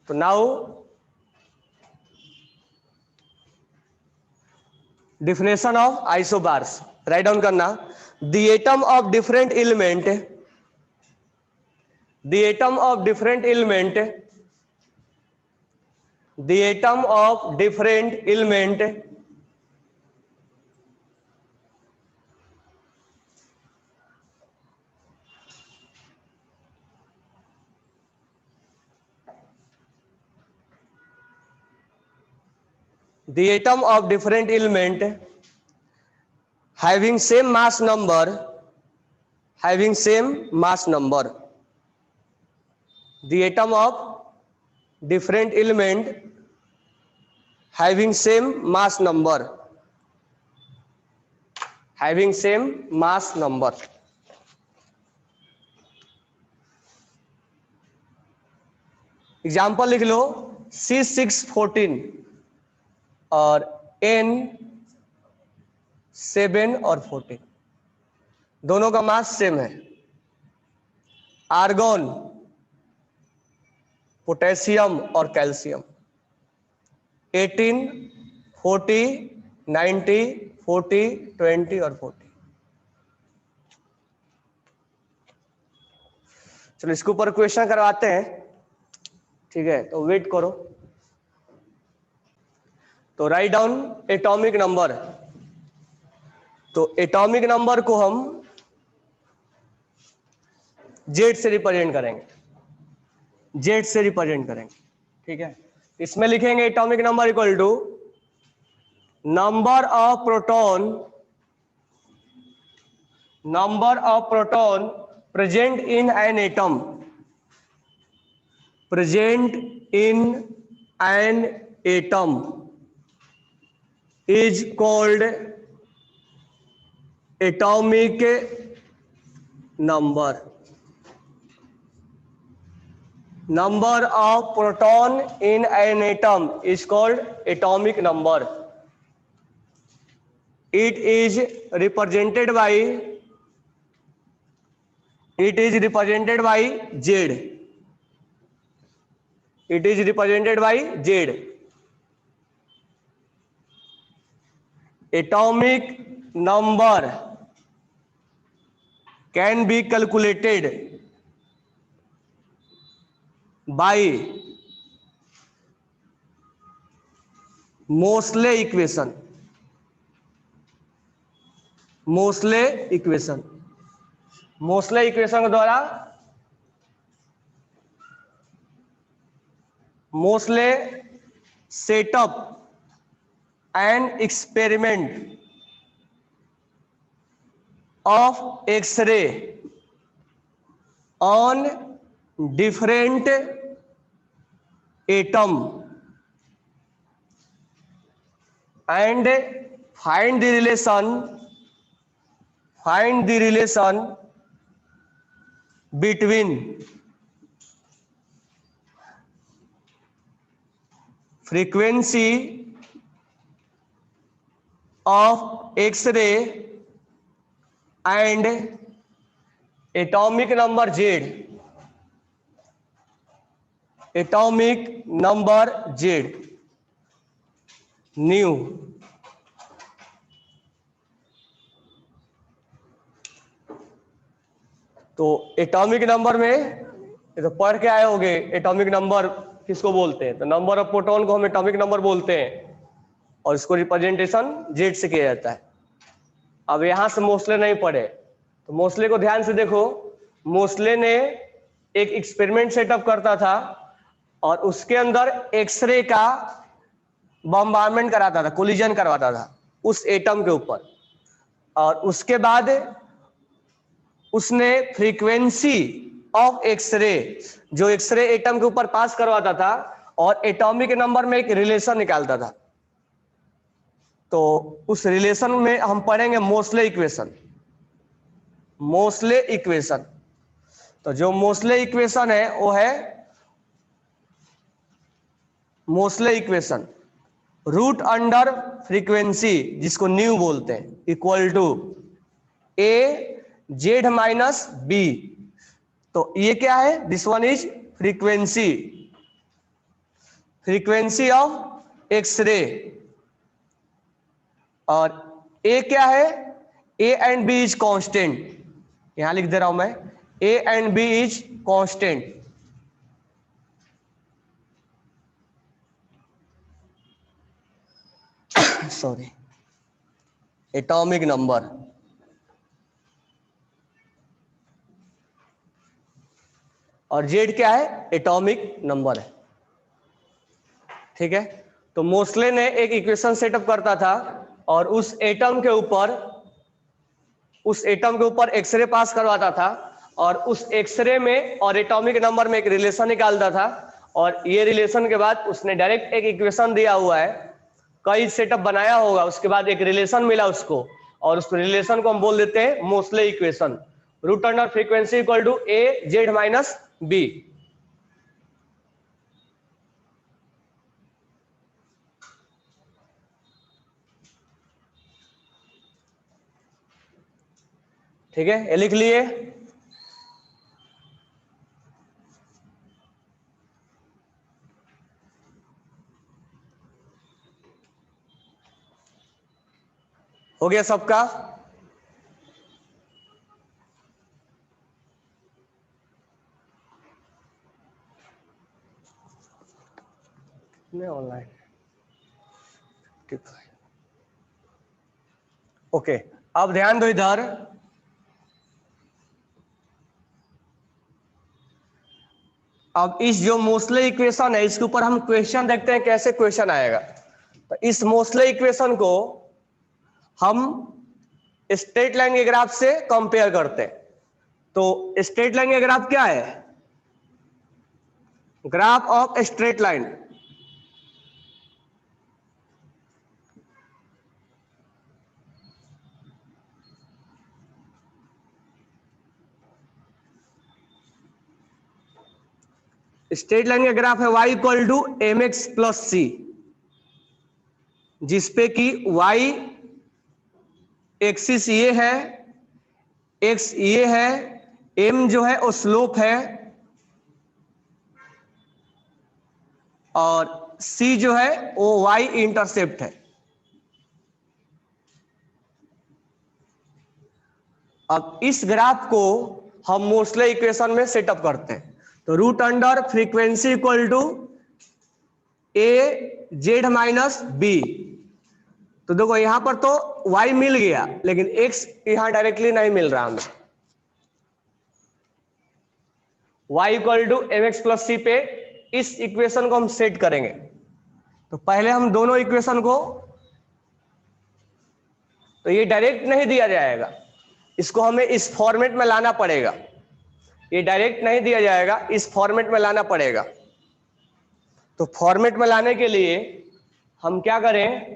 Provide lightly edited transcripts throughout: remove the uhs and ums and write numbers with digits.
तो now definition of isobars write down करना। The atom of different element, the atom of different element, the atom of different element the atom of different element having same mass number, having same mass number, the atom of different element having same mass number, having same mass number। Example लिख लो C614 और N7 और 14, दोनों का मास same है। Argon, potassium और calcium 18, 40, 90, 40, 20 और 40। चलो इसके ऊपर क्वेश्चन करवाते हैं, ठीक है? तो वेट करो। तो राइट डाउन एटॉमिक नंबर। तो एटॉमिक नंबर को हम जेड से रिप्रेजेंट करेंगे, जेड से रिप्रेजेंट करेंगे, ठीक है? इसमें लिखेंगे atomic number equal to number of proton, number of proton present in an atom, present in an atom is called atomic number। Number of proton in an atom is called atomic number। It is represented by, it is represented by Z, it is represented by Z। Atomic number can be calculated by Moseley equation, Moseley equation, Moseley equation के द्वारा Moseley set up an experiment of X-ray on different atom and find the relation, find the relation between frequency of X-ray and atomic number Z, atomic number Z new। तो atomic number में ये तो पढ़ के आए होंगे, atomic number किसको बोलते हैं? तो नंबर ऑफ प्रोटॉन को हम एटॉमिक नंबर बोलते हैं और इसको रिप्रेजेंटेशन जेड से किया जाता है। अब यहां से मोस्ले नहीं पढ़े तो मोस्ले को ध्यान से देखो। मोस्ले ने एक एक्सपेरिमेंट सेटअप करता था और उसके अंदर एक्सरे का बम्बारमेंट कराता था, कोलिजन करवाता था उस एटम के ऊपर, और उसके बाद उसने फ्रीक्वेंसी ऑफ एक्सरे, जो एक्सरे एटम के ऊपर पास करवाता था, और एटॉमिक नंबर में एक रिलेशन निकालता था। तो उस रिलेशन में हम पढ़ेंगे मोस्ले इक्वेशन, मोस्ले इक्वेशन। तो जो मोस्ले इक्वेशन है वो है Moseley equation, root under frequency जिसको न्यू बोलते हैं, equal to A Z minus B. तो ये क्या है? This one is frequency, frequency of X-ray, और ए क्या है, A and B is constant, यहां लिख दे रहा हूं मैं, A and B is constant. Sorry, atomic number, और जेड क्या है, एटॉमिक नंबर है। ठीक है, तो मोस्ले ने एक इक्वेशन सेटअप करता था और उस एटम के ऊपर एक्सरे पास करवाता था, और उस एक्सरे में और एटॉमिक नंबर में एक रिलेशन निकालता था, और ये रिलेशन के बाद उसने डायरेक्ट एक इक्वेशन दिया हुआ है, कई सेटअप बनाया होगा, उसके बाद एक रिलेशन मिला उसको, और उस रिलेशन को हम बोल देते हैं Moseley equation, root under frequency equal to A Z minus B. ठीक है, ये लिख लिए। हो गया सबका? ऑनलाइन ओके, अब ध्यान दो इधर, अब इस जो मोस्ले इक्वेशन है इसके ऊपर हम क्वेश्चन देखते हैं कैसे क्वेश्चन आएगा। तो इस मोस्ले इक्वेशन को हम स्ट्रेट लाइन के ग्राफ से कंपेयर करते हैं। तो स्ट्रेट लाइन का ग्राफ क्या है, graph of straight line, straight line का ग्राफ है y equal to M X plus C, जिसपे कि y एक्सिस ये है, x ये है, m जो है वो स्लोप है, और c जो है वो y इंटरसेप्ट है। अब इस ग्राफ को हम मोस्ले इक्वेशन में सेटअप करते हैं। तो root under frequency equal to A Z minus B. तो देखो यहां पर तो y मिल गया, लेकिन x यहां डायरेक्टली नहीं मिल रहा हमें। y equal to M X plus C पे इस इक्वेशन को हम सेट करेंगे। तो पहले हम दोनों इक्वेशन को, तो ये डायरेक्ट नहीं दिया जाएगा, इसको हमें इस फॉर्मेट में लाना पड़ेगा, ये डायरेक्ट नहीं दिया जाएगा, इस फॉर्मेट में लाना पड़ेगा। तो फॉर्मेट में लाने के लिए हम क्या करें,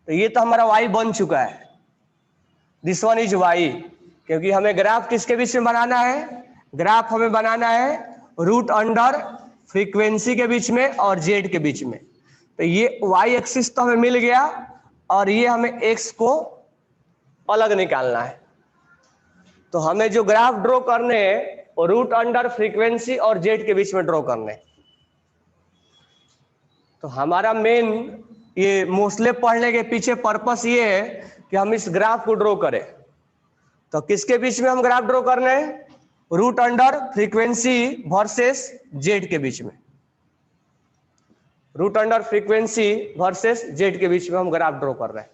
तो ये तो हमारा y बन चुका है, दिस वन इज y, क्योंकि हमें ग्राफ किसके बीच में बनाना है, ग्राफ हमें बनाना है रूट अंडर फ्रीक्वेंसी के बीच में और z के बीच में। तो ये y एक्सिस तो हमें मिल गया, और ये हमें x को अलग निकालना है। तो हमें जो ग्राफ ड्रॉ करने हैं वो रूट अंडर फ्रीक्वेंसी और z के बीच में ड्रॉ करने। तो हमारा मेन ये मोस्ले पढ़ने के पीछे पर्पस ये है कि हम इस ग्राफ को ड्रॉ करें। तो किसके बीच में हम ग्राफ ड्रॉ करने हैं, root under frequency versus Z के बीच में, root under frequency versus Z के बीच में हम ग्राफ ड्रॉ कर रहे हैं।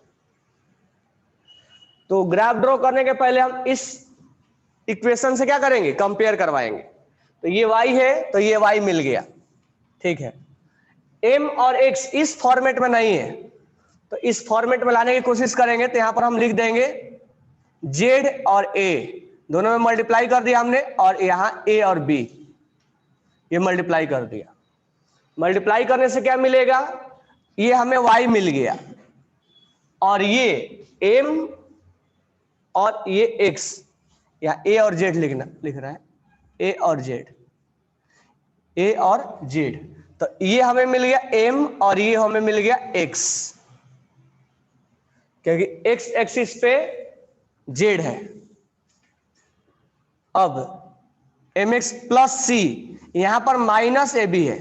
तो ग्राफ ड्रॉ करने के पहले हम इस इक्वेशन से क्या करेंगे, कंपेयर करवाएंगे। तो ये y है, तो ये y मिल गया, ठीक है। m और x इस फॉर्मेट में नहीं है, तो इस फॉर्मेट में लाने की कोशिश करेंगे। तो यहां पर हम लिख देंगे z और a दोनों में मल्टीप्लाई कर दिया हमने, और यहां a और b ये मल्टीप्लाई कर दिया। मल्टीप्लाई करने से क्या मिलेगा, ये हमें y मिल गया, और ये m और ये x, या a और z लिख रहा है, a और z, a और z। तो ये हमें मिल गया m और ये हमें मिल गया x, क्योंकि x एक्सिस पे z है। अब mx प्लस c, यहां पर माइनस ab है,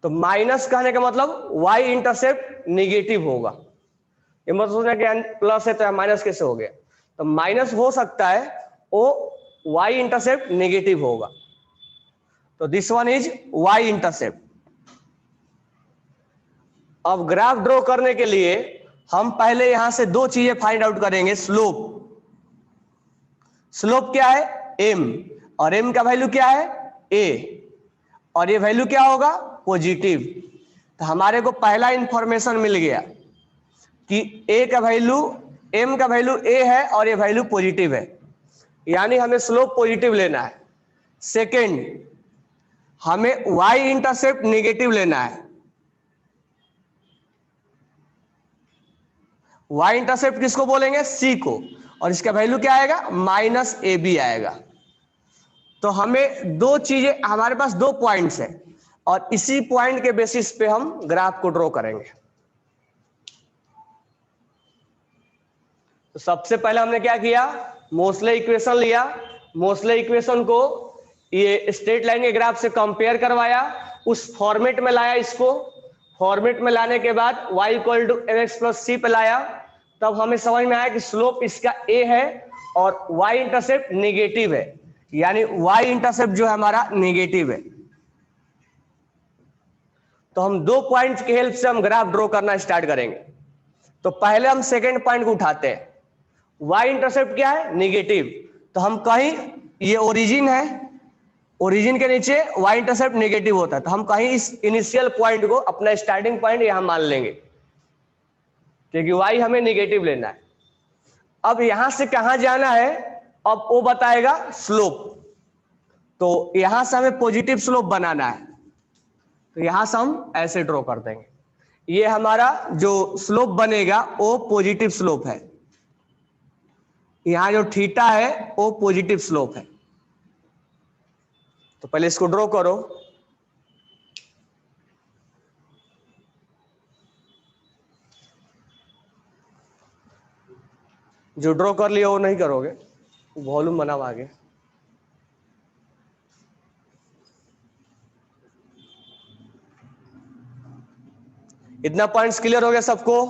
तो माइनस कहने का मतलब y इंटरसेप्ट निगेटिव होगा। ये मतलब सोचना कि प्लस है तो माइनस कैसे हो गया, तो माइनस हो सकता है वो y इंटरसेप्ट नेगेटिव होगा। तो this one is y intercept. अब ग्राफ ड्रॉ करने के लिए हम पहले यहां से दो चीजें फाइंड आउट करेंगे। स्लोप, स्लोप क्या है m, और m का वैल्यू क्या है a, और ये वैल्यू क्या होगा पॉजिटिव। तो हमारे को पहला इंफॉर्मेशन मिल गया कि a का वैल्यू, m का वैल्यू a है और ये वैल्यू पॉजिटिव है, यानी हमें स्लोप पॉजिटिव लेना है। सेकेंड, हमें y इंटरसेप्ट नेगेटिव लेना है। y इंटरसेप्ट किसको बोलेंगे c को, और इसका वैल्यू क्या आएगा माइनस ए बी आएगा। तो हमें दो चीजें, हमारे पास दो पॉइंट्स हैं और इसी पॉइंट के बेसिस पे हम ग्राफ को ड्रॉ करेंगे। तो सबसे पहले हमने क्या किया, मोसले इक्वेशन लिया, मोसले इक्वेशन को ये स्ट्रेट लाइन के ग्राफ से कंपेयर करवाया, उस फॉर्मेट में लाया, इसको फॉर्मेट में लाने के बाद y equal to mx plus C पे लाया, तब हमें समझ में आया कि स्लोप इसका a है और y इंटरसेप्ट नेगेटिव है, यानी y इंटरसेप्ट जो है हमारा नेगेटिव है। तो हम दो पॉइंट्स की हेल्प से हम ग्राफ ड्रॉ करना स्टार्ट करेंगे। तो पहले हम सेकेंड पॉइंट को उठाते हैं, y इंटरसेप्ट क्या है नेगेटिव, तो हम कहीं, ये ओरिजिन है, ओरिजिन के नीचे y इंटरसेप्ट नेगेटिव होता है, तो हम कहीं इस इनिशियल पॉइंट को अपना स्टार्टिंग पॉइंट यहां मान लेंगे, क्योंकि y हमें नेगेटिव लेना है। अब यहां से कहां जाना है, अब वो बताएगा स्लोप, तो यहां से हमें पॉजिटिव स्लोप बनाना है, तो यहां से हम ऐसे ड्रॉ कर देंगे। ये हमारा जो स्लोप बनेगा वो पॉजिटिव स्लोप है, यहां जो थीटा है वो पॉजिटिव स्लोप है। तो पहले इसको ड्रॉ करो। जो ड्रॉ कर लिया वो नहीं करोगे, वॉल्यूम बनाओ आगे। इतना पॉइंट्स क्लियर हो गया सबको?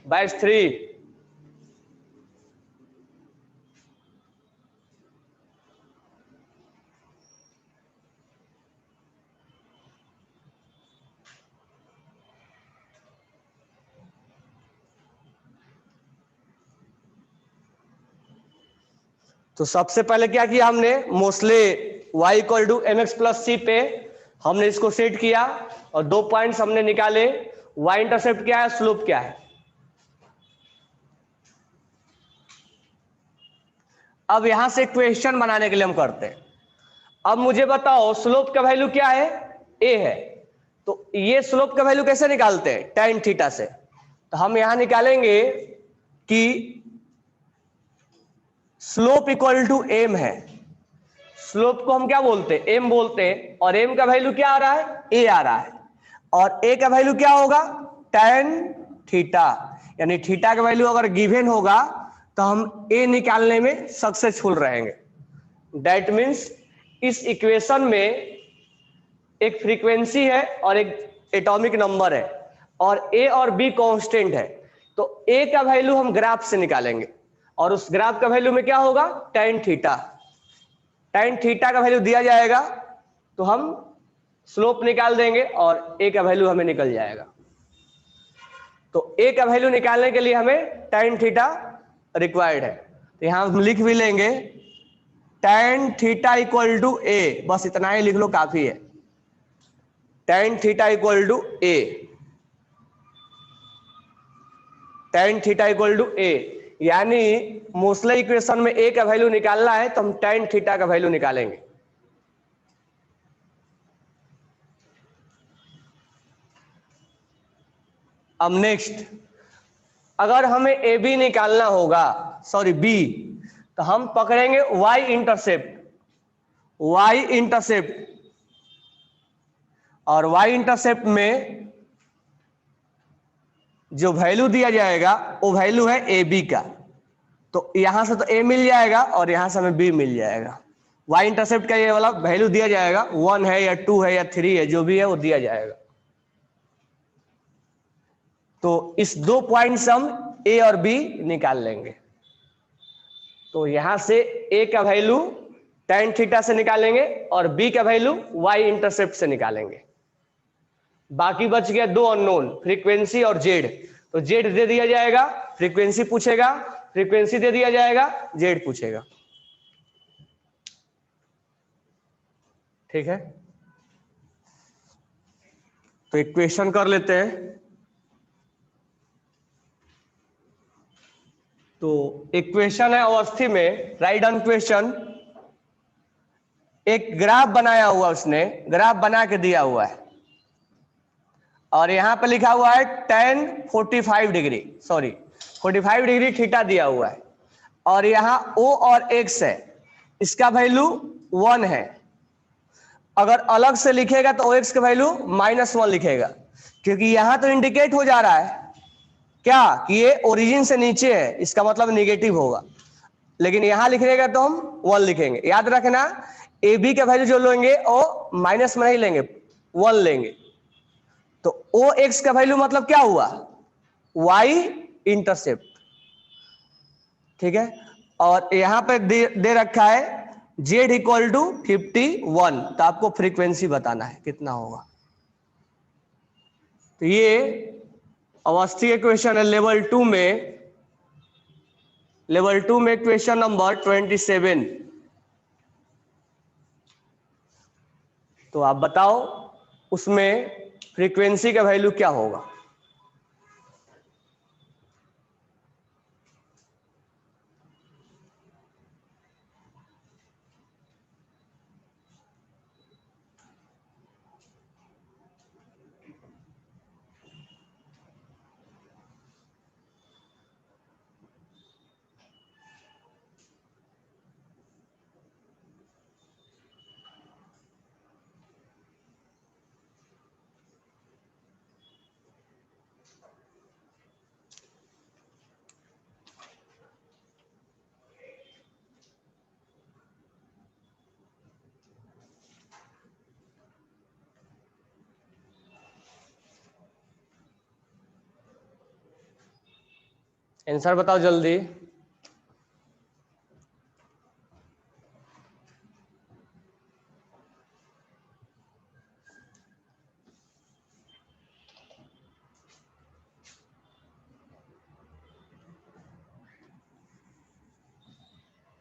बैच 3, तो सबसे पहले क्या किया हमने, mostly y equal to M X plus C पे हमने इसको सेट किया और दो पॉइंट्स हमने निकाले, y इंटरसेप्ट क्या है, स्लोप क्या है। अब यहां से क्वेश्चन बनाने के लिए हम करते हैं, अब मुझे बताओ स्लोप का वैल्यू क्या है, a है, तो ये स्लोप का वैल्यू कैसे निकालते हैं, tan थीटा से। तो हम यहां निकालेंगे कि स्लोप इक्वल टू m है, स्लोप को हम क्या बोलते हैं, m बोलते हैं, और m का वैल्यू क्या आ रहा है, a आ रहा है, और a का वैल्यू क्या होगा tan थीटा, यानी थीटा का वैल्यू अगर गिवन होगा तो हम a निकालने में सक्सेसफुल रहेंगे। दैट मीन्स इस इक्वेशन में एक फ्रीक्वेंसी है और एक एटॉमिक नंबर है, और a और b कांस्टेंट है, तो a का वैल्यू हम ग्राफ से निकालेंगे, और उस ग्राफ का वैल्यू में क्या होगा tan थीटा। tan थीटा का वैल्यू दिया जाएगा तो हम स्लोप निकाल देंगे और a का वैल्यू हमें निकल जाएगा। तो a का वैल्यू निकालने के लिए हमें tan थीटा रिक्वायर्ड है, तो यहां हम लिख भी लेंगे tan theta equal to a, बस इतना ही लिख लो काफी है, tan theta equal to a, tan theta equal to a, यानी मोस्ले इक्वेशन में a का वैल्यू निकालना है तो हम tan थीटा का वैल्यू निकालेंगे। अब नेक्स्ट, अगर हमें ए बी निकालना होगा, सॉरी बी, तो हम पकड़ेंगे y इंटरसेप्ट, y इंटरसेप्ट, और y इंटरसेप्ट में जो वैल्यू दिया जाएगा वो वैल्यू है ए बी का, तो यहां से तो a मिल जाएगा और यहां से हमें b मिल जाएगा। वाई इंटरसेप्ट का ये वाला वैल्यू दिया जाएगा, 1 है या 2 है या 3 है, जो भी है वो दिया जाएगा। तो इस 2 पॉइंट से हम ए और बी निकाल लेंगे। तो यहां से ए का वैल्यू tan थीटा से निकालेंगे और बी का वैल्यू वाई इंटरसेप्ट से निकालेंगे। बाकी बच गया 2 अननोन, फ्रीक्वेंसी और जेड। तो जेड दे दिया जाएगा, फ्रीक्वेंसी पूछेगा, फ्रीक्वेंसी दे दिया जाएगा, जेड पूछेगा। ठीक है, तो इक्वेशन कर लेते हैं। तो इक्वेशन है अवस्थी में, राइट डाउन क्वेश्चन। एक ग्राफ बनाया हुआ, उसने ग्राफ बना के दिया हुआ है और यहां पे लिखा हुआ है tan 45 degree, sorry 45 degree theta दिया हुआ है और यहां O और X है, इसका वैल्यू 1 है। अगर अलग से लिखेगा तो OX का वैल्यू -1 लिखेगा, क्योंकि यहां तो इंडिकेट हो जा रहा है क्या कि ये ओरिजिन से नीचे है, इसका मतलब निगेटिव होगा। लेकिन यहां लिखने का तो हम 1 लिखेंगे। याद रखना ए बी का वैल्यू जो लेंगे वो माइनस में नहीं लेंगे, 1 लेंगे। तो ओ एक्स का वैल्यू मतलब क्या हुआ, वाई इंटरसेप्ट। ठीक है, और यहां पे दे रखा है जेड इक्वल टू 51, तो आपको फ्रीक्वेंसी बताना है कितना होगा। तो ये अवस्थी के क्वेश्चन है लेवल 2 में, लेवल 2 में क्वेश्चन नंबर 27। तो आप बताओ उसमें फ्रीक्वेंसी का वैल्यू क्या होगा। आंसर बताओ जल्दी।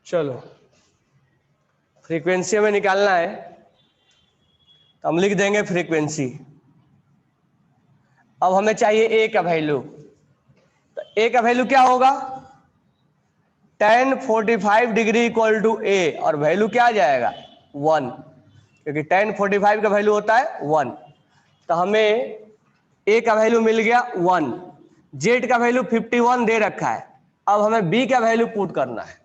चलो, फ्रीक्वेंसी हमें निकालना है, तो हम लिख देंगे फ्रीक्वेंसी। अब हमें चाहिए ए का वैल्यू, तो ए का वैल्यू क्या होगा, tan 45 डिग्री इक्वल टू ए, और वैल्यू क्या आ जाएगा 1, क्योंकि tan 45 का वैल्यू होता है 1। तो हमें ए का वैल्यू मिल गया 1, जेड का वैल्यू 51 दे रखा है। अब हमें बी का वैल्यू पुट करना है।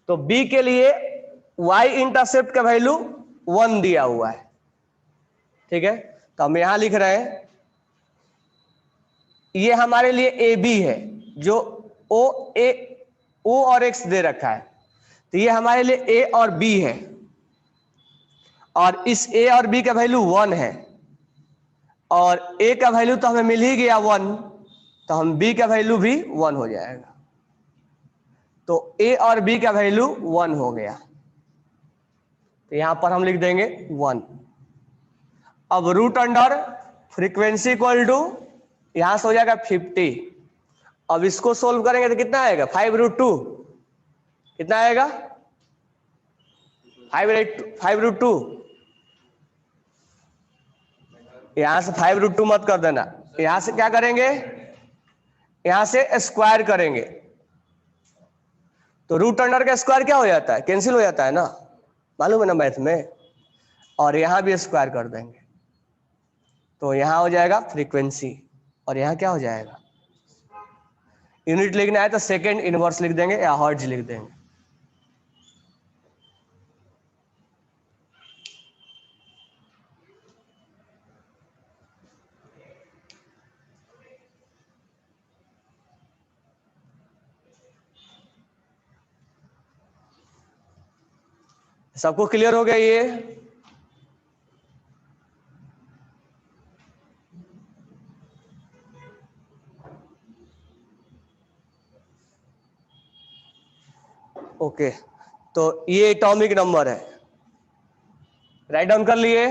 तो बी के लिए वाई इंटरसेप्ट का वैल्यू 1 दिया हुआ है। ठीक है, तो हम यहां लिख रहे हैं ये हमारे लिए ए बी है, जो ओ और एक्स दे रखा है, तो ये हमारे लिए ए और बी है, और इस ए और बी का वैल्यू 1 है, और ए का वैल्यू तो हमें मिल ही गया 1, तो हम बी का वैल्यू भी 1 हो जाएगा। तो ए और बी का वैल्यू 1 हो गया, तो यहां पर हम लिख देंगे 1। अब root under frequency equal to, यहां से हो जाएगा 50। अब इसको सोल्व करेंगे तो कितना आएगा, 5√2, कितना आएगा 5√2। यहां से 5√2 मत कर देना, यहां से क्या करेंगे, यहां से स्क्वायर करेंगे। तो रूट अंडर का स्क्वायर क्या हो जाता है, कैंसिल हो जाता है ना, मालूम है ना मैथ में। और यहां भी स्क्वायर कर देंगे, तो यहां हो जाएगा फ्रीक्वेंसी, और यहां क्या हो जाएगा, यूनिट लिखना है तो सेकेंड इनवर्स लिख देंगे या हर्ट्ज लिख देंगे। सबको क्लियर हो गया ये? ओके, तो ये एटॉमिक नंबर है, राइट डाउन कर लिए?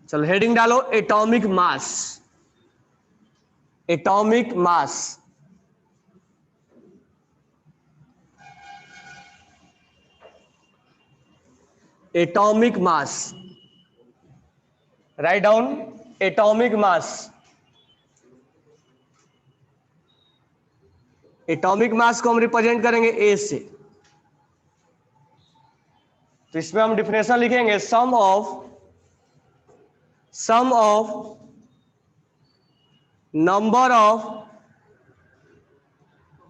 चलो हेडिंग डालो, atomic mass. Atomic mass, atomic mass, write down atomic mass. Atomic mass को हम रिप्रेजेंट करेंगे ए से, तो इसमें हम डिफिनेशन लिखेंगे sum of number of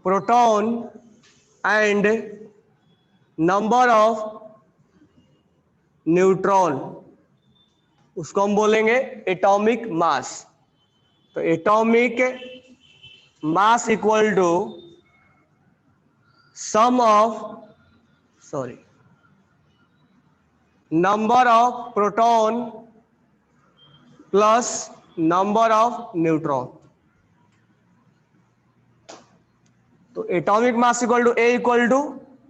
proton and number of neutron, उसको हम बोलेंगे एटॉमिक मास। तो atomic mass equal to sum of number of proton plus number of neutron. तो atomic mass equal to A equal to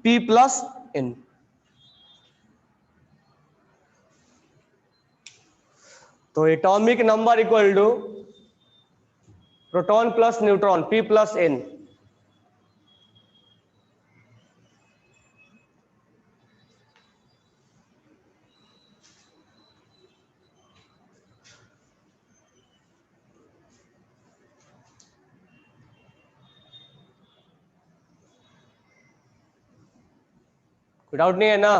P plus N. तो atomic number equal to proton plus neutron P plus N. कोई doubt नहीं है ना?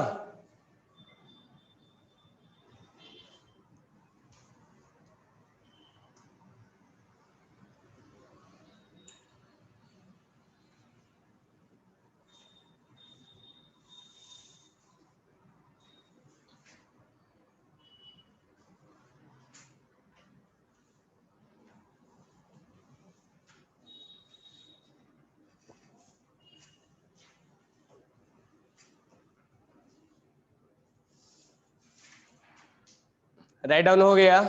Write down हो गया?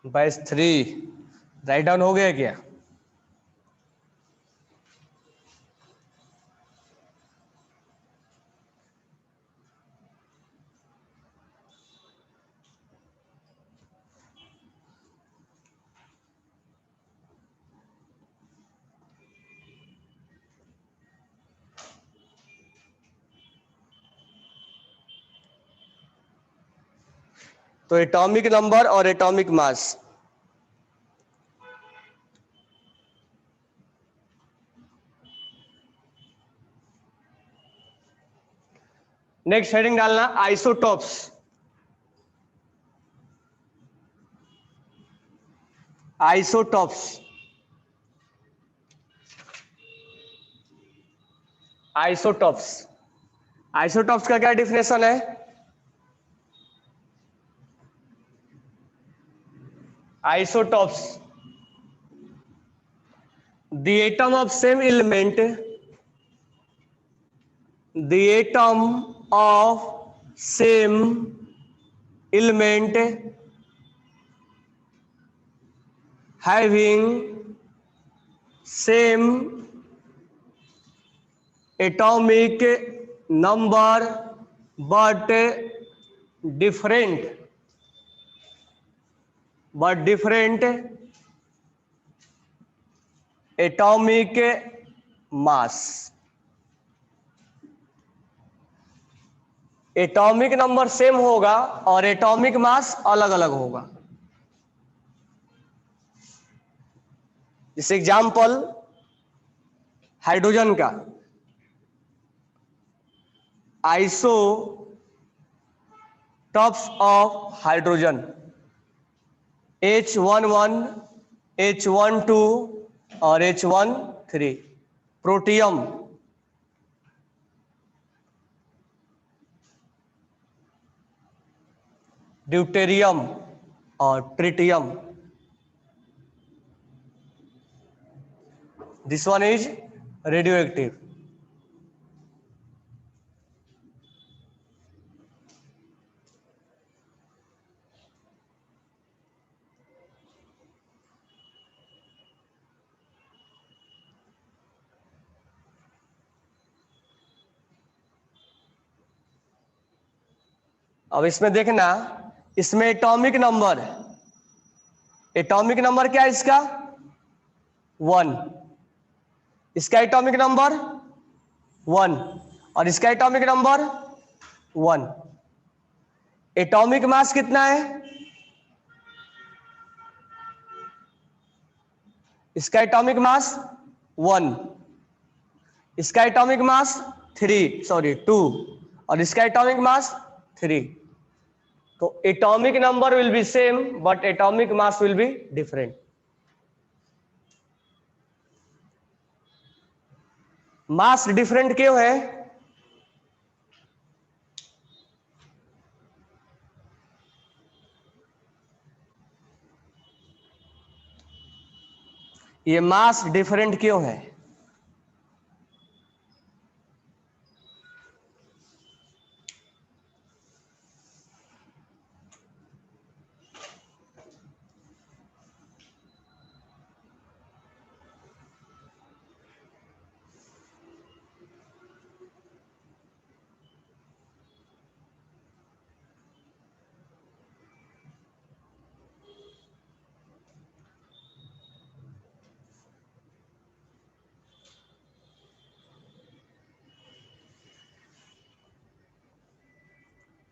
बाईस 3 write down हो गया क्या? तो एटॉमिक नंबर और एटॉमिक मास, नेक्स्ट हेडिंग डालना आइसोटॉप्स। आइसोटॉप्स, आइसोटॉप्स, आइसोटॉप्स का क्या डिफिनेशन है? Isotopes, the atom of same element, the atom of same element having same atomic number but different atomic mass. Atomic number same होगा और atomic mass अलग अलग होगा। जैसे एग्जाम्पल हाइड्रोजन का isotopes of hydrogen H11, H12 और H13। Protium deuterium और tritium. This one is radio active. अब इसमें देखना, इसमें एटॉमिक नंबर क्या है इसका? 1। इसका एटॉमिक नंबर 1 और इसका एटॉमिक नंबर 1। एटॉमिक मास कितना है? इसका एटॉमिक मास 1, इसका एटॉमिक मास 2 और इसका एटॉमिक मास 3। तो atomic number will be same but atomic mass will be different. Mass different क्यों है? ये मास डिफरेंट क्यों है?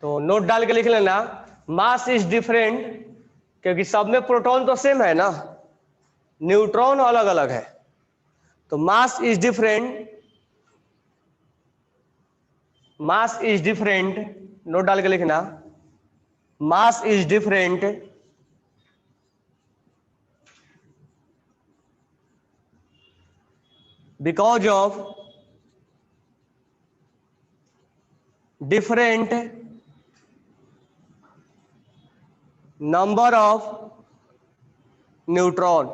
तो नोट डाल के लिख लेना, मास इज डिफरेंट क्योंकि सब में प्रोटॉन तो सेम है ना, न्यूट्रॉन अलग अलग है। तो मास इज डिफरेंट, नोट डाल के लिखना, mass is different because of different number of neutron.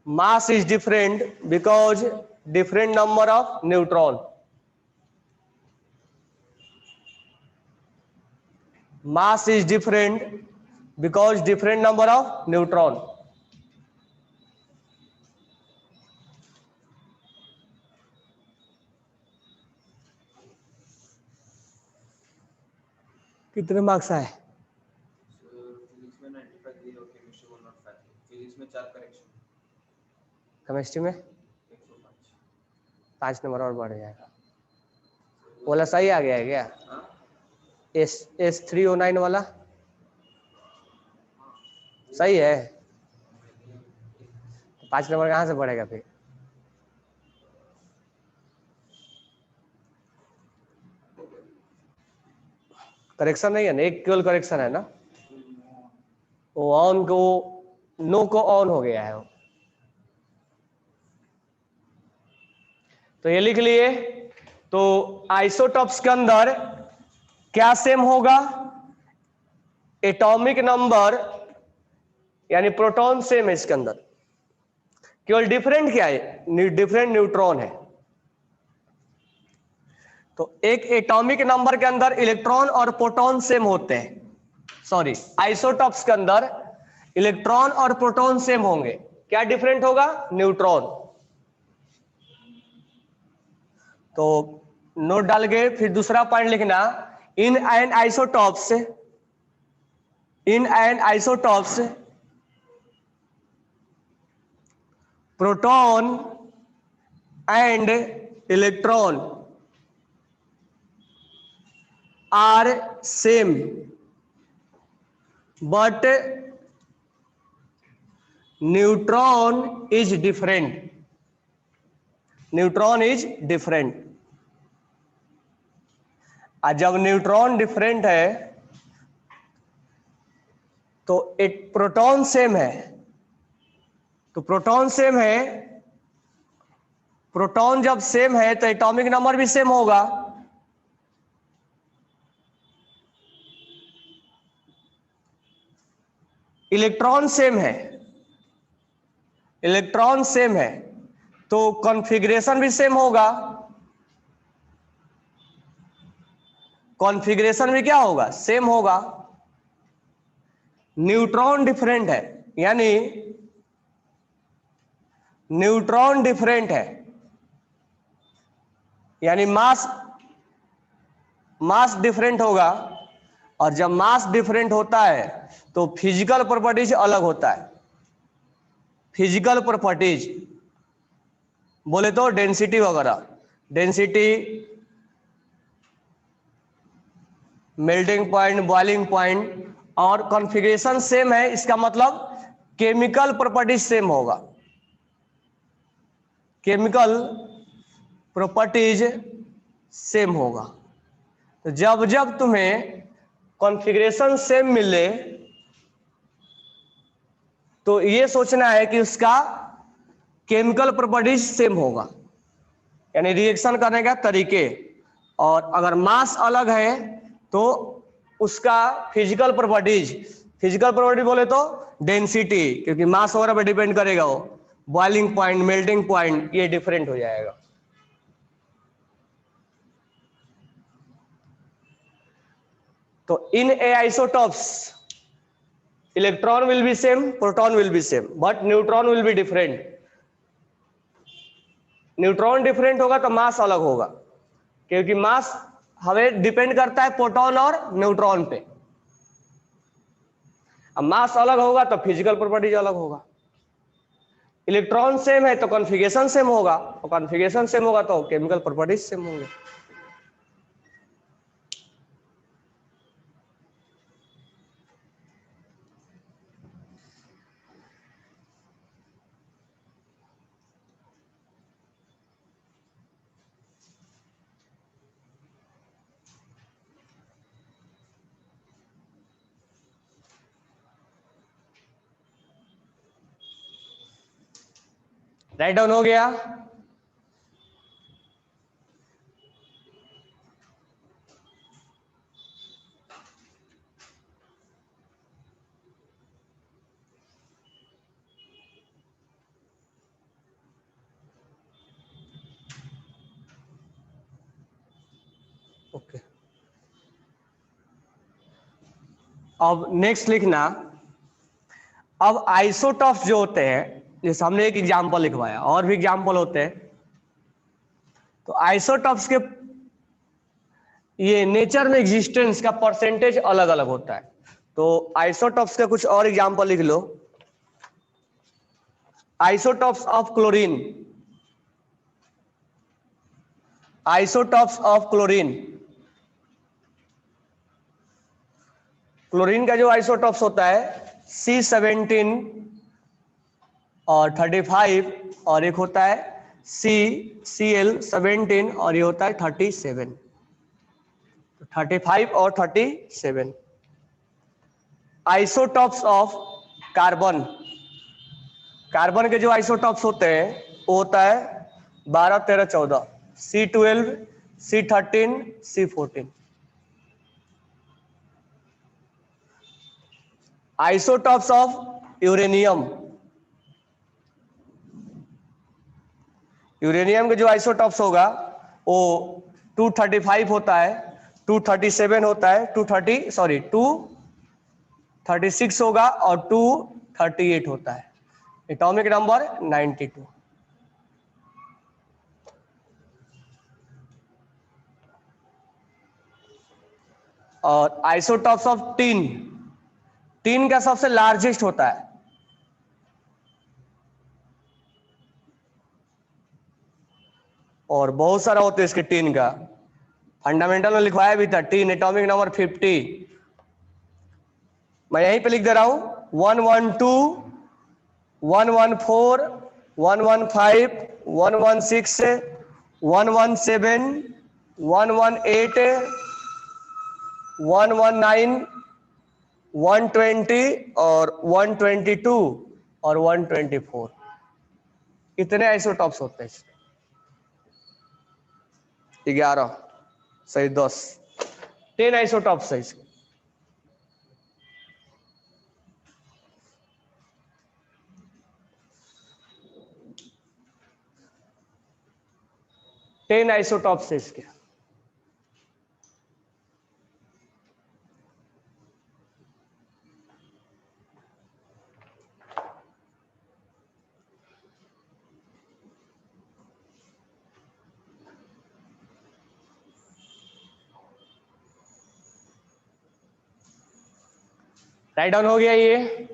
Mass is different because different number of neutron. Mass is different because different number of neutron. कितने मार्क्स आए? Chemistry में 5 number और बढ़ जाएगा। बोला सही आ गया है क्या? S309 वाला सही है? 5 नंबर कहाँ से बढ़ेगा फिर? करेक्शन नहीं है ना, एक केवल करेक्शन है ना, वो ऑन को नो को ऑन हो गया है वो। तो ये लिख लिए। तो आइसोटॉप्स के अंदर क्या सेम होगा? एटॉमिक नंबर यानी प्रोटॉन सेम है इसके अंदर, केवल डिफरेंट क्या है? डिफरेंट न्यूट्रॉन है। तो एक एटॉमिक नंबर के अंदर इलेक्ट्रॉन और प्रोटॉन सेम होते हैं, सॉरी आइसोटॉप्स के अंदर इलेक्ट्रॉन और प्रोटॉन सेम होंगे, क्या डिफरेंट होगा? न्यूट्रॉन। तो नोट डाल के फिर दूसरा पॉइंट लिखना, in an isotopes proton and electron are same but neutron is different, neutron is different. और जब न्यूट्रॉन डिफरेंट है तो एक प्रोटॉन सेम है, तो प्रोटॉन सेम है, प्रोटॉन जब सेम है तो एटॉमिक नंबर भी सेम होगा। इलेक्ट्रॉन सेम है, इलेक्ट्रॉन सेम है तो कॉन्फ़िगरेशन भी सेम होगा, कॉन्फ़िगरेशन भी क्या होगा, सेम होगा। न्यूट्रॉन डिफरेंट है, यानी न्यूट्रॉन डिफरेंट है, यानी मास डिफरेंट होगा। और जब मास डिफरेंट होता है तो फिजिकल प्रॉपर्टीज अलग होता है। फिजिकल प्रॉपर्टीज बोले तो डेंसिटी वगैरह, density, melting point, boiling point, और कॉन्फ़िगरेशन सेम है, इसका मतलब केमिकल प्रॉपर्टीज सेम होगा, केमिकल प्रॉपर्टीज सेम होगा। तो जब जब तुम्हें कॉन्फ़िगरेशन सेम मिले तो ये सोचना है कि उसका केमिकल प्रॉपर्टीज सेम होगा, यानी रिएक्शन करने का तरीके। और अगर मास अलग है तो उसका फिजिकल प्रॉपर्टीज, फिजिकल प्रॉपर्टी बोले तो डेंसिटी, क्योंकि मास वगैरह पर डिपेंड करेगा वो, बॉइलिंग पॉइंट, मेल्टिंग पॉइंट, ये डिफरेंट हो जाएगा। तो in a isotopes electron will be same, proton will be same, but neutron will be different. Neutron different होगा तो मास अलग होगा, क्योंकि मास हमें डिपेंड करता है प्रोटॉन और न्यूट्रॉन पे। अब मास अलग होगा तो फिजिकल प्रॉपर्टीज अलग होगा। इलेक्ट्रॉन सेम है तो कॉन्फ़िगरेशन सेम होगा, और कॉन्फ़िगरेशन सेम होगा तो केमिकल प्रॉपर्टीज सेम होंगे। राइट डाउन हो गया? ओके, अब नेक्स्ट लिखना। अब आइसोटॉप्स जो होते हैं, जैसे हमने एक एग्जांपल लिखवाया, और भी एग्जांपल होते हैं, तो आइसोटॉप्स के ये नेचर में एग्जिस्टेंस का परसेंटेज अलग अलग होता है। तो आइसोटॉप्स के कुछ और एग्जांपल लिख लो। Isotopes of chlorine, isotopes of chlorine, chlorine का जो आइसोटॉप्स होता है C17 और 35, और एक होता है CCl17 और ये होता है 37, 35 और 37। आइसोटॉप्स ऑफ कार्बन, कार्बन के जो आइसोटॉप्स होते हैं वो होता है 12, 13, 14, C12, C13, C14। Isotopes of uranium, uranium के जो आइसोटॉप्स होगा वो 235 होता है, 237 होता है, 236 होगा, और 238 होता है। Atomic number 92। और आइसोटॉप्स ऑफ टीन, टीन का सबसे लार्जेस्ट होता है, और बहुत सारा होता है इसके टीन का। फंडामेंटल में लिखवाया भी था टीन, एटॉमिक नंबर 50। मैं यहीं पे लिख दे रहा हूं 112 114, 115, 116, 117, 118, 119, 120 और 122 और 124। कितने आइसोटॉप्स होते हैं? 11 सही 10 10 आइसोटॉप्स है इसके। टेन आइसोटॉप्स है इसके। राइट डाउन हो गया ये।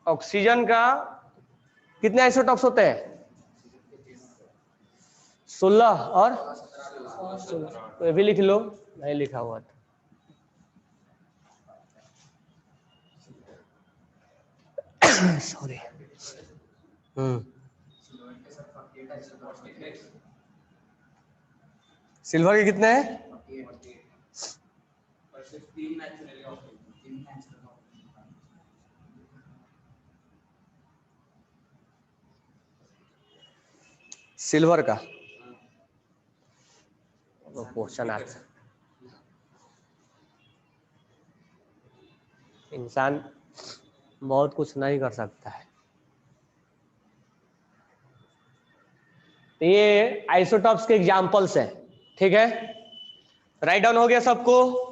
ऑक्सीजन का कितने आइसोटॉप्स होते हैं? 16 और 16। तो ये भी लिख लो, नहीं लिखा हुआ था। सॉरी। सिल्वर के कितने हैं? सिल्वर का क्वेश्चन आता, इंसान बहुत कुछ नहीं कर सकता है। ये आइसोटॉप्स के एग्जांपल्स हैं, ठीक है। राइट डाउन हो गया सबको?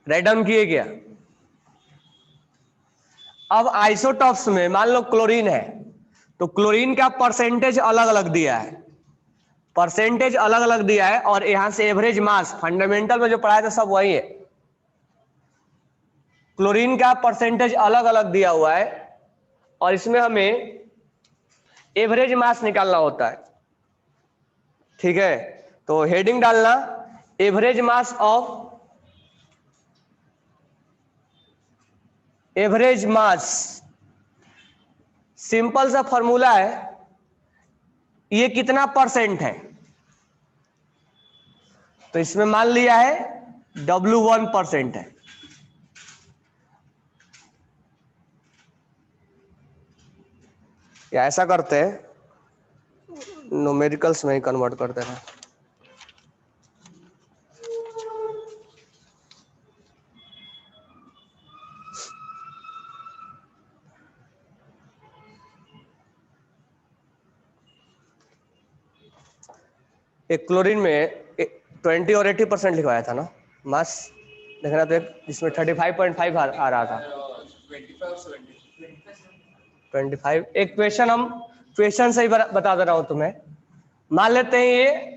राइट डाउन किए क्या? अब आइसोटॉप्स में मान लो क्लोरीन है, तो क्लोरीन का परसेंटेज अलग अलग दिया है, परसेंटेज अलग अलग दिया है, और यहां से एवरेज मास फंडामेंटल में जो पढ़ाया था सब वही है। क्लोरीन का परसेंटेज अलग अलग दिया हुआ है, और इसमें हमें एवरेज मास निकालना होता है, ठीक है। तो हेडिंग डालना average mass of, average mass, simple सा फॉर्मूला है, ये कितना परसेंट है, तो इसमें मान लिया है W1% है। या ऐसा करते हैं, न्यूमेरिकल्स में ही कन्वर्ट करते हैं। एक क्लोरीन में 20 और 80% लिखवाया था ना मास, देखना तो इसमें 35.5 आ रहा था। 25। एक क्वेश्चन, हम क्वेश्चन से ही बता दे रहा हूं तुम्हें। मान लेते हैं ये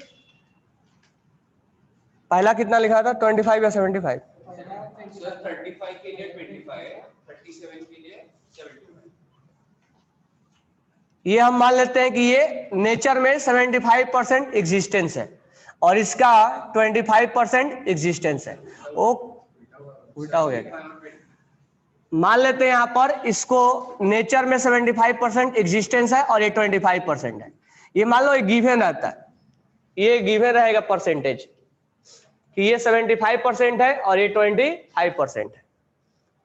पहला कितना लिखा था, 25 या 75? 35 के लिए 25, 37 के लिए 75। ये हम मान लेते हैं कि ये नेचर में 75% एग्जिस्टेंस है और इसका 25% एग्जिस्टेंस है। वो उल्टा हो गया। मान लेते हैं यहां पर इसको नेचर में 75% एग्जिस्टेंस है और ये 25% है। ये मान लो ये गिवन रहता है, ये गिवन रहेगा परसेंटेज कि ये 75% है और ये 25% है।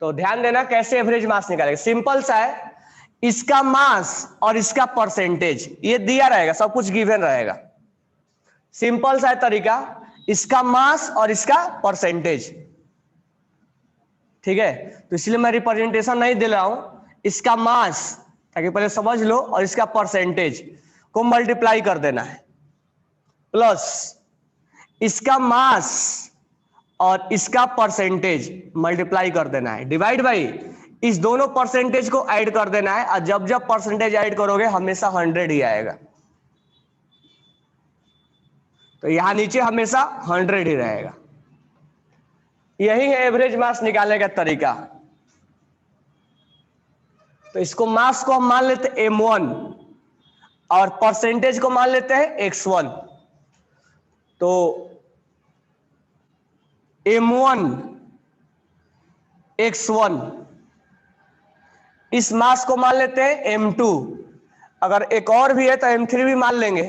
तो ध्यान देना कैसे एवरेज मास निकालेगा। सिंपल सा है, इसका मास और इसका परसेंटेज ये दिया रहेगा, सब कुछ गिवन रहेगा। सिंपल सा है तरीका, इसका मास और इसका परसेंटेज, ठीक है। तो इसलिए मैं रिप्रेजेंटेशन नहीं दे रहा हूं, इसका मास ताकि पहले समझ लो, और इसका परसेंटेज को मल्टीप्लाई कर देना है, प्लस इसका मास और इसका परसेंटेज मल्टीप्लाई कर देना है, डिवाइड बाई इस दोनों परसेंटेज को ऐड कर देना है। और जब जब परसेंटेज ऐड करोगे हमेशा 100 ही आएगा, तो यहां नीचे हमेशा 100 ही रहेगा। यही है एवरेज मास निकालने का तरीका। तो इसको मास को हम मान लेते M1 और परसेंटेज को मान लेते हैं x1, तो m1 x1, इस मास को मान लेते हैं m2, अगर एक और भी है तो m3 भी मान लेंगे,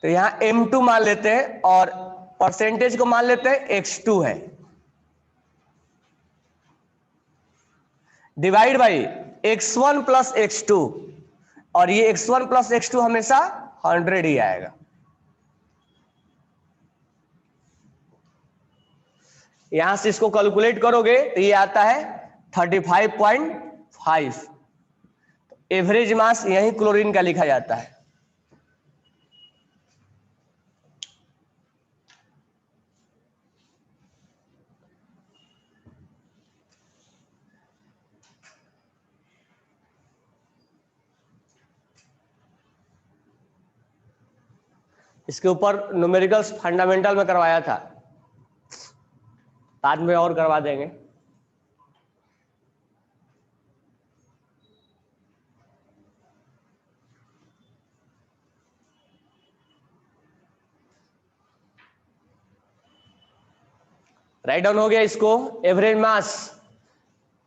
तो यहां m2 मान लेते हैं और परसेंटेज को मान लेते हैं x2 है, divide by x1 plus x2, और ये x1 प्लस x2 हमेशा 100 ही आएगा। यहां से इसको कैलकुलेट करोगे तो ये आता है 35.5। एवरेज मास यही क्लोरीन का लिखा जाता है। इसके ऊपर न्यूमेरिकल्स फंडामेंटल में करवाया था, बाद में और करवा देंगे। राइट डाउन हो गया। इसको एवरेज मास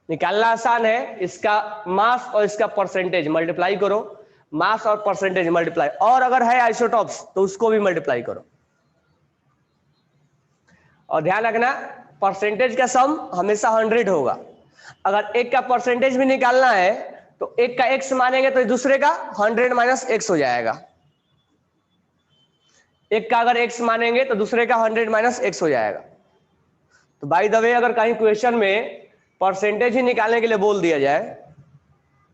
निकालना आसान है, इसका मास और इसका परसेंटेज मल्टीप्लाई करो, मास और परसेंटेज मल्टीप्लाई, और अगर है आइसोटॉप्स तो उसको भी मल्टीप्लाई करो। और ध्यान रखना परसेंटेज का सम हमेशा 100 होगा। अगर एक का परसेंटेज भी निकालना है तो एक का x मानेंगे तो दूसरे का 100 माइनस x हो जाएगा। एक का अगर x मानेंगे तो दूसरे का 100 माइनस x हो जाएगा। तो बाय द वे अगर कहीं क्वेश्चन में परसेंटेज ही निकालने के लिए बोल दिया जाए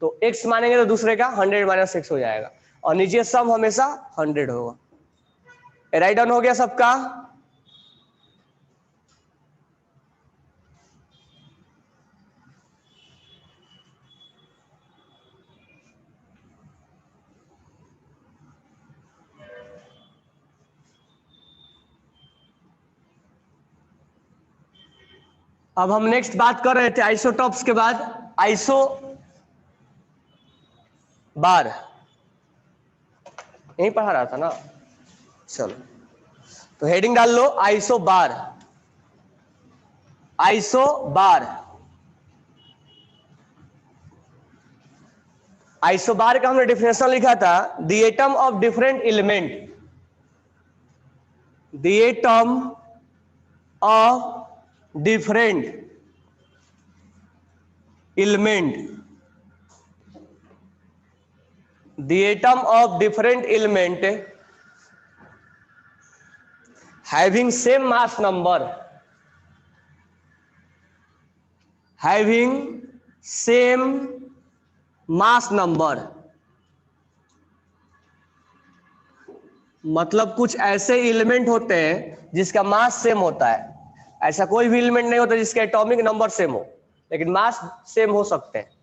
तो x मानेंगे तो दूसरे का 100 माइनस x हो जाएगा, और नीचे सम हमेशा 100 होगा। राइट डाउन हो गया सबका। अब हम नेक्स्ट बात कर रहे थे आइसोटॉप्स के बाद आइसो बार, यही पढ़ा रहा था ना। चलो तो हेडिंग डाल लो आइसो बार। आइसो बार, आइसो बार का हमने डिफिनेशन लिखा था, the atom of different element, the atom of different element, the atom of different element having same mass number, having same mass number, मतलब कुछ ऐसे एलिमेंट होते हैं जिसका मास सेम होता है। ऐसा कोई भी एलिमेंट नहीं होता जिसका एटॉमिक नंबर सेम हो, लेकिन मास सेम हो सकते हैं।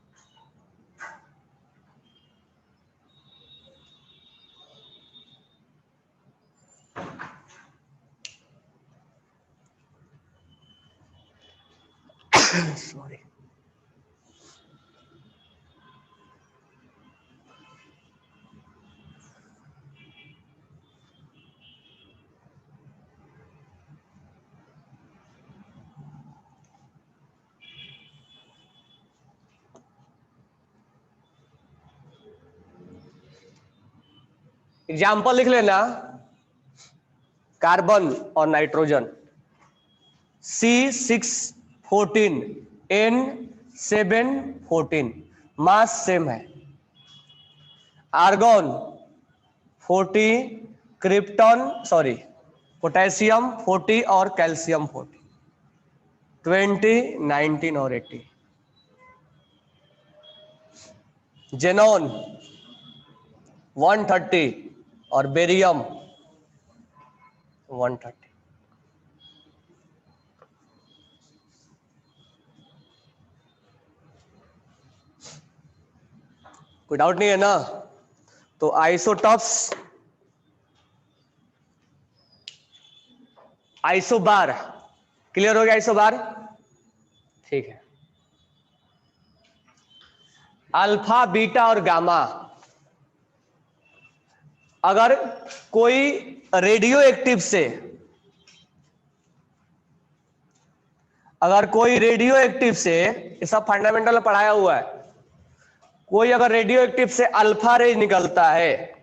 सॉरी। एग्जाम्पल लिख लेना, कार्बन और नाइट्रोजन C614 N714 मास सेम है। आर्गन 40, क्रिप्टॉन सॉरी पोटेशियम 40 और कैल्शियम 40, 20, 19 और 80। जेनॉन 130 और बेरियम 130। कोई डाउट नहीं है ना? तो आइसोटॉप्स, आइसोबार क्लियर हो गया? आइसोबार ठीक है। अल्फा बीटा और गामा अगर कोई रेडियो एक्टिव से, अगर कोई रेडियो एक्टिव से, ये सब फंडामेंटल में पढ़ाया हुआ है, कोई अगर रेडियो एक्टिव से अल्फा रे निकलता है,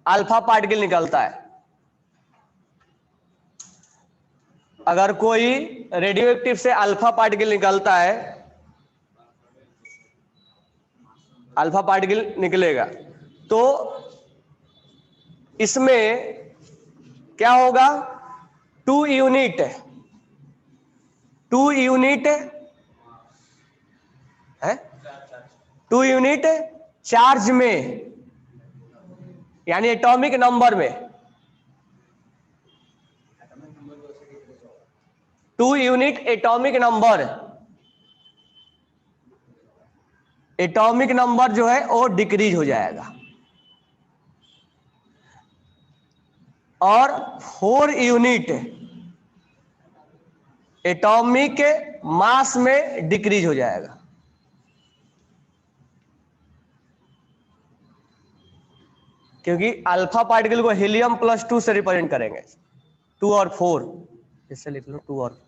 अल्फा पार्टिकल निकलता है, अगर कोई रेडियो एक्टिव से अल्फा पार्टिकल निकलता है, अल्फा पार्टिकल निकलेगा, तो इसमें क्या होगा, 2 यूनिट है, 2 यूनिट चार्ज में, यानी एटॉमिक नंबर में 2 यूनिट एटॉमिक नंबर जो है वो डिक्रीज हो जाएगा, और 4 यूनिट एटॉमिक मास में डिक्रीज हो जाएगा। क्योंकि अल्फा पार्टिकल को हीलियम +2 से रिप्रेजेंट करेंगे, 2 और 4, इससे लिख लो 2 और,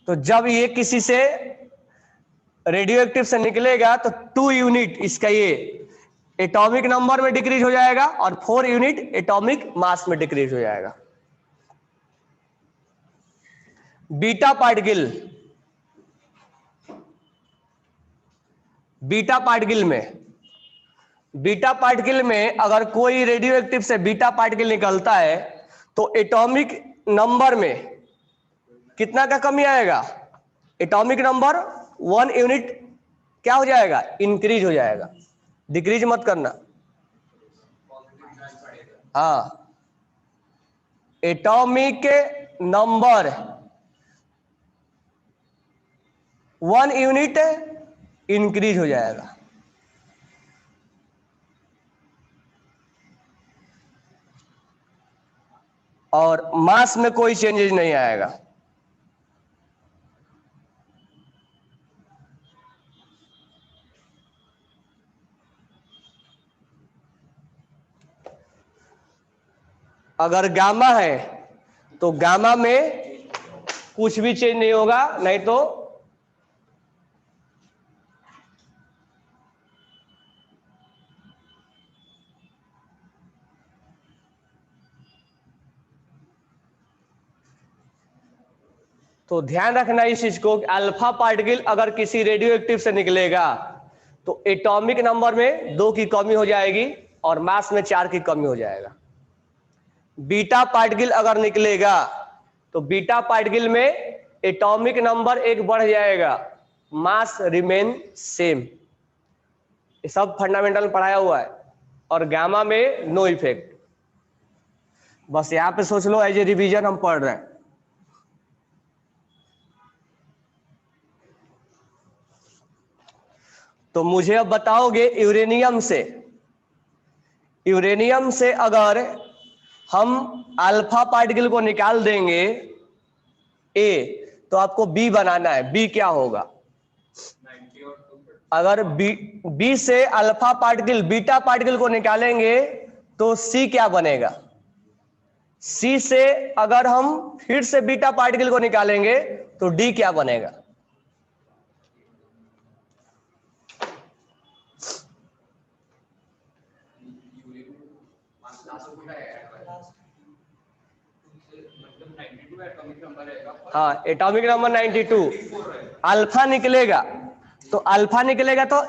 तो जब ये किसी से रेडियो एक्टिव से निकलेगा तो 2 यूनिट इसका ये एटॉमिक नंबर में डिक्रीज हो जाएगा, और 4 यूनिट एटॉमिक मास में डिक्रीज हो जाएगा। बीटा पार्टिकल में अगर कोई रेडियो एक्टिव से बीटा पार्टिकल निकलता है तो एटॉमिक नंबर में कितना का कमी आएगा, एटॉमिक नंबर 1 यूनिट क्या हो जाएगा, इंक्रीज हो जाएगा, डिक्रीज मत करना। हाँ, एटॉमिक नंबर 1 यूनिट इंक्रीज हो जाएगा। और मास में कोई चेंजेस नहीं आएगा। अगर गामा है तो गामा में कुछ भी चेंज नहीं होगा, नहीं तो ध्यान रखना इस चीज को, अल्फा पार्टिकल अगर किसी रेडियो एक्टिव से निकलेगा तो एटॉमिक नंबर में 2 की कमी हो जाएगी और मास में 4 की कमी हो जाएगा। बीटा पार्टिकल अगर निकलेगा तो बीटा पार्टिकल में एटॉमिक नंबर 1 बढ़ जाएगा, मास रिमेन सेम। ये सब फंडामेंटल में पढ़ाया हुआ है। और गामा में नो इफेक्ट। बस यहां पे सोच लो एज ए रिवीजन हम पढ़ रहे हैं। तो मुझे अब बताओगे यूरेनियम से अगर हम अल्फा पार्टिकल को निकाल देंगे ए, तो आपको बी बनाना है। बी क्या होगा? अगर बी से अल्फा पार्टिकल बीटा पार्टिकल को निकालेंगे तो सी क्या बनेगा? सी से अगर हम फिर से बीटा पार्टिकल को निकालेंगे तो डी क्या बनेगा? हाँ, एटॉमिक नंबर 92। अल्फा निकलेगा तो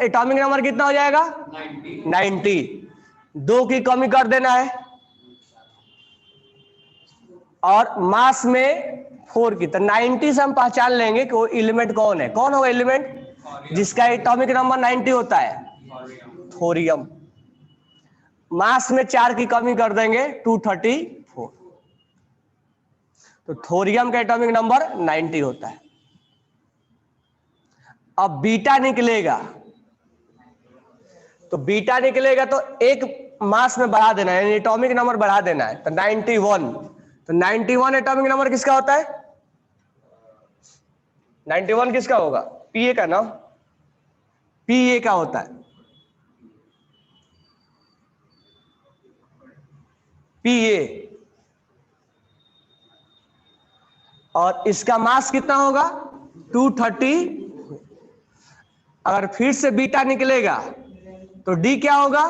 एटॉमिक नंबर कितना हो जाएगा? 90। 2 की कमी कर देना है और मास में 4 की। तो 90 से हम पहचान लेंगे कि वो एलिमेंट कौन है। कौन होगा एलिमेंट जिसका एटॉमिक नंबर 90 होता है? थोरियम। मास में 4 की कमी कर देंगे, 234। तो थोरियम का एटॉमिक नंबर 90 होता है। अब बीटा निकलेगा तो एक मास में बढ़ा देना है, एटॉमिक नंबर बढ़ा देना है। तो 91। तो 91 एटॉमिक नंबर किसका होता है? 91 किसका होगा? पीए का ना, पीए का होता है। Pa, और इसका मास कितना होगा 230। अगर फिर से बीटा निकलेगा तो डी क्या होगा,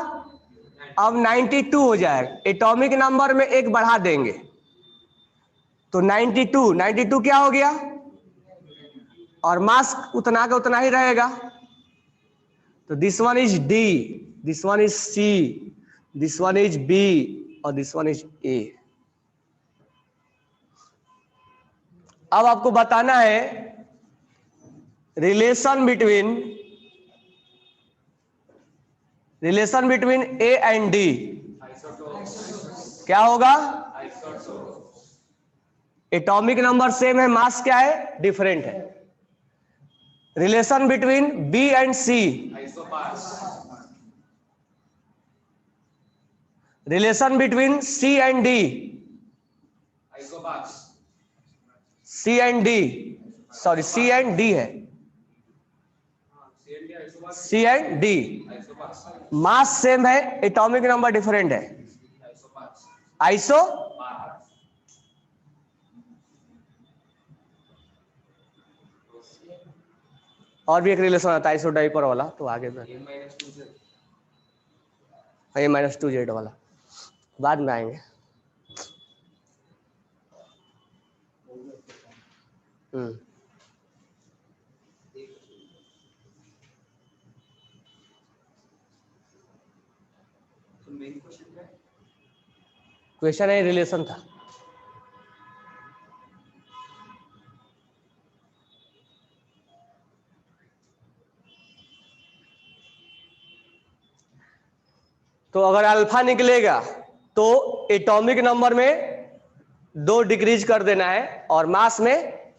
अब 92 हो जाएगा। एटॉमिक नंबर में एक बढ़ा देंगे तो 92 क्या हो गया, और मास उतना का उतना ही रहेगा। तो this one is D, this one is C, this one is B और दिस वन इज ए। अब आपको बताना है relation between A and D क्या होगा, एटॉमिक नंबर सेम है, मास क्या है, डिफरेंट है। Relation between B and C, relation between C and D, C and D, sorry C and D है, C and D, mass same है, atomic number different है, आइसो। और भी एक रिलेशन आता है आइसो डाइपर वाला, तो आगे में A-2Z वाला बाद में आएंगे। क्वेश्चन है, रिलेशन था। तो अगर अल्फा निकलेगा तो एटॉमिक नंबर में 2 डिक्रीज कर देना है और मास में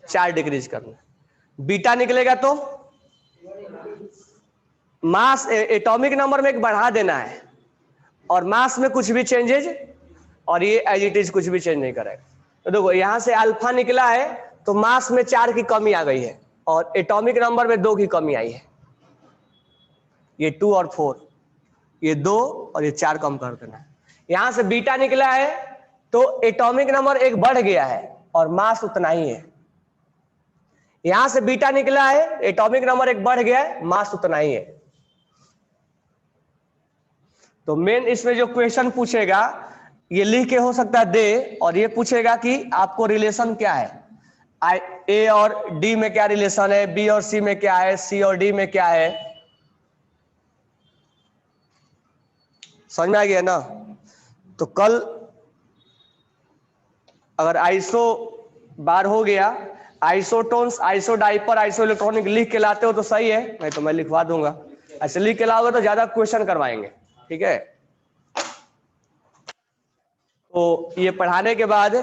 4 डिक्रीज करना है। बीटा निकलेगा तो मास एटॉमिक नंबर में एक बढ़ा देना है और मास में कुछ भी चेंजेज, और ये एज इट इज कुछ भी चेंज नहीं करेगा। तो देखो यहां से अल्फा निकला है तो मास में 4 की कमी आ गई है और एटॉमिक नंबर में 2 की कमी आई है। ये 2 और 4, ये 2 और ये 4 कम कर देना है। यहां से बीटा निकला है तो एटॉमिक नंबर एक बढ़ गया है और मास उतना ही है। यहां से बीटा निकला है, एटॉमिक नंबर एक बढ़ गया है, मास उतना ही है। तो मेन इसमें जो क्वेश्चन पूछेगा ये लिख के हो सकता है दे, और ये पूछेगा कि आपको रिलेशन क्या है, ए और डी में क्या रिलेशन है, बी और सी में क्या है, सी और डी में क्या है। समझ में आ गया ना। तो कल अगर आइसो बार हो गया, isotones, iso diaper, iso electronic लिख के लाते हो तो सही है, नहीं तो मैं लिखवा दूंगा। ऐसे लिख के लाओगे तो ज्यादा क्वेश्चन करवाएंगे, ठीक है। तो ये पढ़ाने के बाद